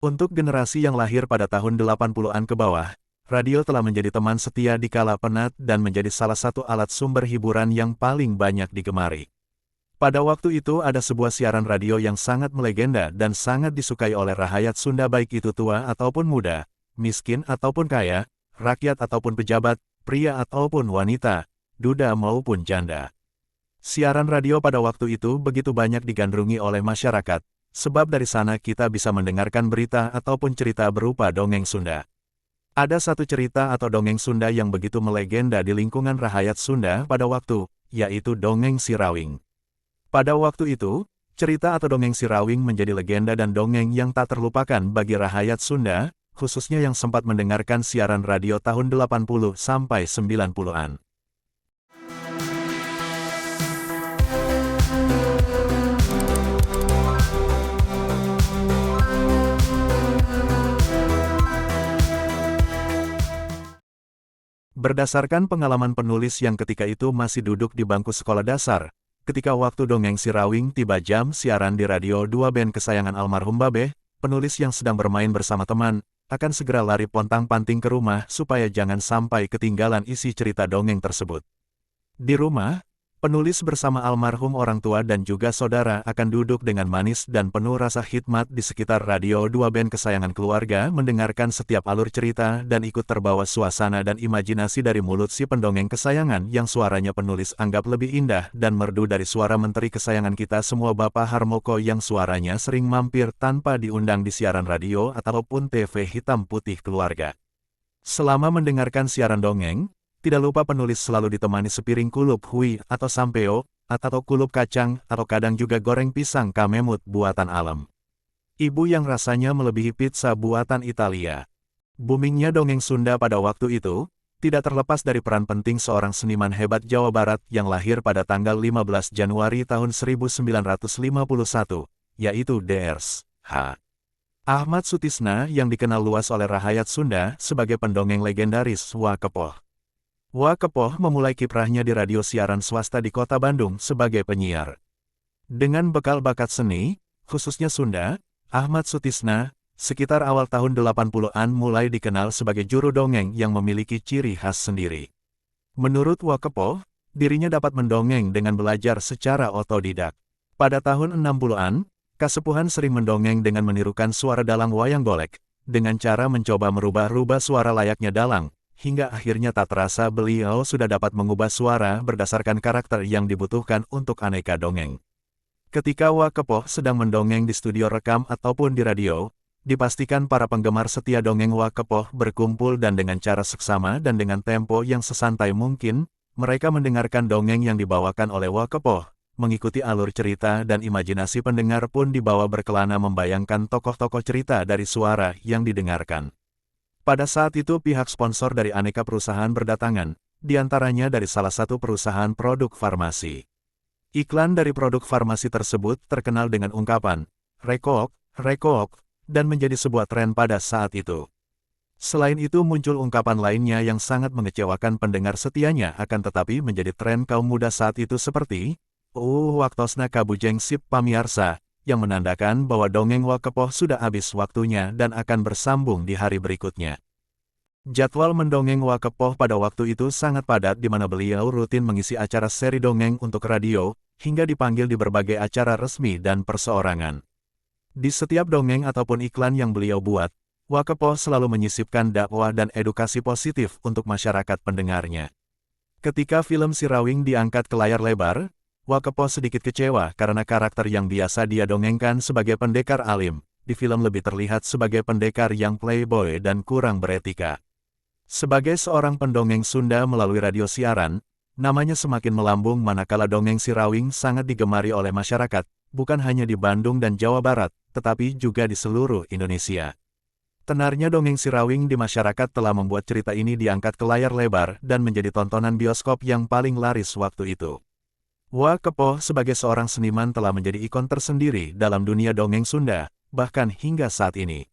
Untuk generasi yang lahir pada tahun 80-an ke bawah, radio telah menjadi teman setia di kala penat dan menjadi salah satu alat sumber hiburan yang paling banyak digemari. Pada waktu itu ada sebuah siaran radio yang sangat melegenda dan sangat disukai oleh rakyat Sunda baik itu tua ataupun muda, miskin ataupun kaya, rakyat ataupun pejabat, pria ataupun wanita, duda maupun janda. Siaran radio pada waktu itu begitu banyak digandrungi oleh masyarakat, sebab dari sana kita bisa mendengarkan berita ataupun cerita berupa dongeng Sunda. Ada satu cerita atau dongeng Sunda yang begitu melegenda di lingkungan rakyat Sunda pada waktu, yaitu dongeng Si Rawing. Pada waktu itu, cerita atau dongeng Si Rawing menjadi legenda dan dongeng yang tak terlupakan bagi rakyat Sunda, khususnya yang sempat mendengarkan siaran radio tahun 80 sampai 90-an. Berdasarkan pengalaman penulis yang ketika itu masih duduk di bangku sekolah dasar, ketika waktu dongeng Si Rawing tiba jam siaran di radio 2 band kesayangan almarhum Babe, penulis yang sedang bermain bersama teman, akan segera lari pontang-panting ke rumah supaya jangan sampai ketinggalan isi cerita dongeng tersebut. Di rumah, penulis bersama almarhum orang tua dan juga saudara akan duduk dengan manis dan penuh rasa khidmat di sekitar radio 2 band kesayangan keluarga mendengarkan setiap alur cerita dan ikut terbawa suasana dan imajinasi dari mulut si pendongeng kesayangan yang suaranya penulis anggap lebih indah dan merdu dari suara menteri kesayangan kita semua Bapak Harmoko yang suaranya sering mampir tanpa diundang di siaran radio ataupun TV hitam putih keluarga. Selama mendengarkan siaran dongeng, tidak lupa penulis selalu ditemani sepiring kulup hui atau sampeo, atau kulup kacang, atau kadang juga goreng pisang kamemut buatan alam. Ibu yang rasanya melebihi pizza buatan Italia. Boomingnya dongeng Sunda pada waktu itu, tidak terlepas dari peran penting seorang seniman hebat Jawa Barat yang lahir pada tanggal 15 Januari tahun 1951, yaitu Drs. H. Ahmad Sutisna yang dikenal luas oleh rakyat Sunda sebagai pendongeng legendaris Wakepoh. Wakepoh memulai kiprahnya di radio siaran swasta di kota Bandung sebagai penyiar. Dengan bekal bakat seni, khususnya Sunda, Ahmad Sutisna, sekitar awal tahun 80-an mulai dikenal sebagai juru dongeng yang memiliki ciri khas sendiri. Menurut Wakepoh, dirinya dapat mendongeng dengan belajar secara otodidak. Pada tahun 60-an, Kasepuhan sering mendongeng dengan menirukan suara dalang wayang golek, dengan cara mencoba merubah-rubah suara layaknya dalang, hingga akhirnya tak terasa beliau sudah dapat mengubah suara berdasarkan karakter yang dibutuhkan untuk aneka dongeng. Ketika Wakepoh sedang mendongeng di studio rekam ataupun di radio, dipastikan para penggemar setia dongeng Wakepoh berkumpul dan dengan cara seksama dan dengan tempo yang sesantai mungkin, mereka mendengarkan dongeng yang dibawakan oleh Wakepoh, mengikuti alur cerita dan imajinasi pendengar pun dibawa berkelana membayangkan tokoh-tokoh cerita dari suara yang didengarkan. Pada saat itu pihak sponsor dari aneka perusahaan berdatangan, diantaranya dari salah satu perusahaan produk farmasi. Iklan dari produk farmasi tersebut terkenal dengan ungkapan, "Rekok, rekok," dan menjadi sebuah tren pada saat itu. Selain itu muncul ungkapan lainnya yang sangat mengecewakan pendengar setianya akan tetapi menjadi tren kaum muda saat itu seperti, waktosna kabujeng sip pamiarsa, yang menandakan bahwa dongeng Wakepoh sudah habis waktunya dan akan bersambung di hari berikutnya. Jadwal mendongeng Wakepoh pada waktu itu sangat padat di mana beliau rutin mengisi acara seri dongeng untuk radio, hingga dipanggil di berbagai acara resmi dan perseorangan. Di setiap dongeng ataupun iklan yang beliau buat, Wakepoh selalu menyisipkan dakwah dan edukasi positif untuk masyarakat pendengarnya. Ketika film Si Rawing diangkat ke layar lebar, Wakepoh sedikit kecewa karena karakter yang biasa dia dongengkan sebagai pendekar alim, di film lebih terlihat sebagai pendekar yang playboy dan kurang beretika. Sebagai seorang pendongeng Sunda melalui radio siaran, namanya semakin melambung manakala dongeng Si Rawing sangat digemari oleh masyarakat, bukan hanya di Bandung dan Jawa Barat, tetapi juga di seluruh Indonesia. Tenarnya dongeng Si Rawing di masyarakat telah membuat cerita ini diangkat ke layar lebar dan menjadi tontonan bioskop yang paling laris waktu itu. Wakepoh sebagai seorang seniman telah menjadi ikon tersendiri dalam dunia dongeng Sunda, bahkan hingga saat ini.